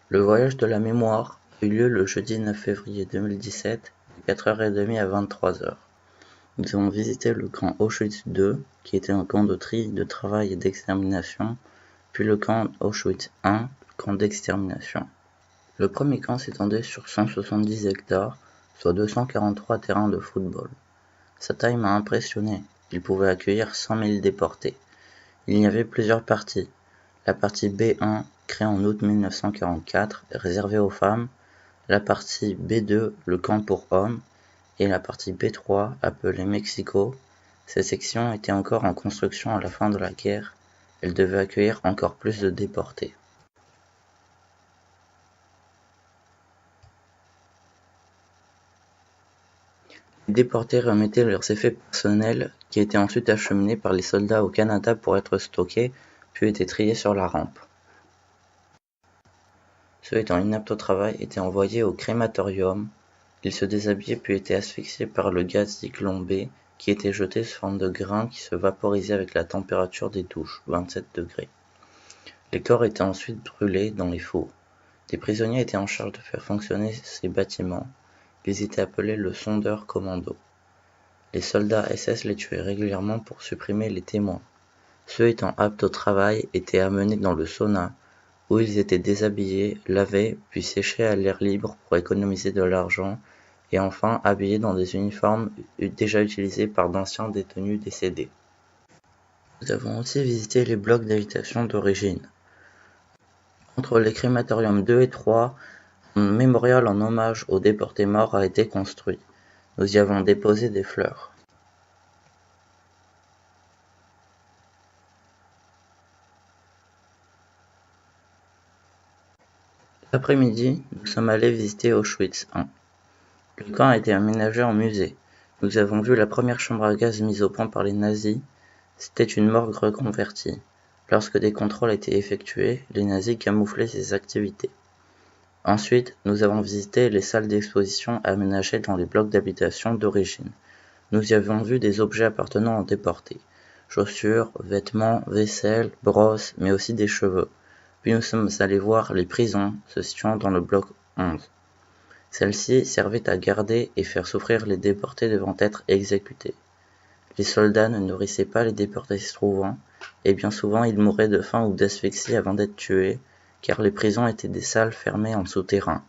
Le voyage de la mémoire a eu lieu le jeudi 9 février 2017, de 4h30 à 23h. Nous avons visité le camp Auschwitz II, qui était un camp de tri, de travail et d'extermination, puis le camp Auschwitz I, le camp d'extermination. Le premier camp s'étendait sur 170 hectares, soit 243 terrains de football. Sa taille m'a impressionné, il pouvait accueillir 100 000 déportés. Il y avait plusieurs parties. La partie B1, créée en août 1944, réservée aux femmes, la partie B2, le camp pour hommes, et la partie B3, appelée Mexico. Ces sections étaient encore en construction à la fin de la guerre. Elles devaient accueillir encore plus de déportés. Les déportés remettaient leurs effets personnels qui étaient ensuite acheminés par les soldats au Canada pour être stockés, puis étaient triés sur la rampe. Ceux étant inaptes au travail étaient envoyés au crématorium. Ils se déshabillaient puis étaient asphyxiés par le gaz Zyklon B qui était jeté sous forme de grains qui se vaporisaient avec la température des douches, 27 degrés. Les corps étaient ensuite brûlés dans les fours. Des prisonniers étaient en charge de faire fonctionner ces bâtiments. Ils étaient appelés le sondeur commando. Les soldats SS les tuaient régulièrement pour supprimer les témoins. Ceux étant aptes au travail étaient amenés dans le sauna, où ils étaient déshabillés, lavés, puis séchés à l'air libre pour économiser de l'argent, et enfin habillés dans des uniformes déjà utilisés par d'anciens détenus décédés. Nous avons aussi visité les blocs d'habitation d'origine. Entre les crématoriums 2 et 3, un mémorial en hommage aux déportés morts a été construit. Nous y avons déposé des fleurs. L'après-midi, nous sommes allés visiter Auschwitz I. Le camp a été aménagé en musée. Nous avons vu la première chambre à gaz mise au point par les nazis. C'était une morgue reconvertie. Lorsque des contrôles étaient effectués, les nazis camouflaient ces activités. Ensuite, nous avons visité les salles d'exposition aménagées dans les blocs d'habitation d'origine. Nous y avons vu des objets appartenant aux déportés. Chaussures, vêtements, vaisselle, brosses, mais aussi des cheveux. Puis nous sommes allés voir les prisons se situant dans le bloc 11. Celles-ci servaient à garder et faire souffrir les déportés devant être exécutés. Les soldats ne nourrissaient pas les déportés se trouvant, et bien souvent ils mouraient de faim ou d'asphyxie avant d'être tués, car les prisons étaient des salles fermées en souterrain.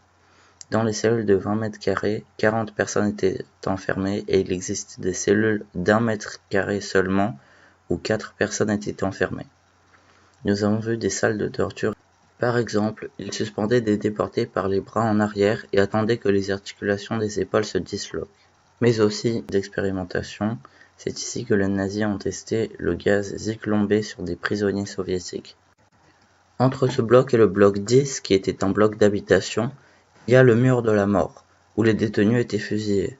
Dans les cellules de 20 mètres carrés, 40 personnes étaient enfermées et il existait des cellules d'1 mètre carré seulement, où 4 personnes étaient enfermées. Nous avons vu des salles de torture. Par exemple, ils suspendaient des déportés par les bras en arrière et attendaient que les articulations des épaules se disloquent. Mais aussi d'expérimentation. C'est ici que les nazis ont testé le gaz Zyklon B sur des prisonniers soviétiques. Entre ce bloc et le bloc 10, qui était un bloc d'habitation, il y a le mur de la mort, où les détenus étaient fusillés.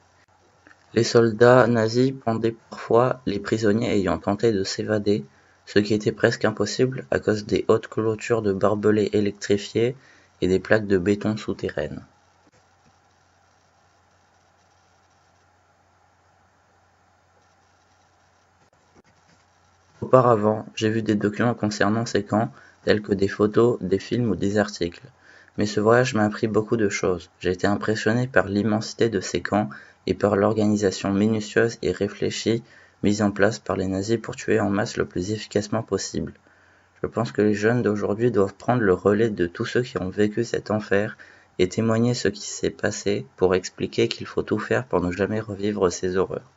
Les soldats nazis pendaient parfois les prisonniers ayant tenté de s'évader, ce qui était presque impossible à cause des hautes clôtures de barbelés électrifiés et des plaques de béton souterraines. Auparavant, j'ai vu des documents concernant ces camps, tels que des photos, des films ou des articles. Mais ce voyage m'a appris beaucoup de choses. J'ai été impressionné par l'immensité de ces camps et par l'organisation minutieuse et réfléchie mise en place par les nazis pour tuer en masse le plus efficacement possible. Je pense que les jeunes d'aujourd'hui doivent prendre le relais de tous ceux qui ont vécu cet enfer et témoigner ce qui s'est passé pour expliquer qu'il faut tout faire pour ne jamais revivre ces horreurs.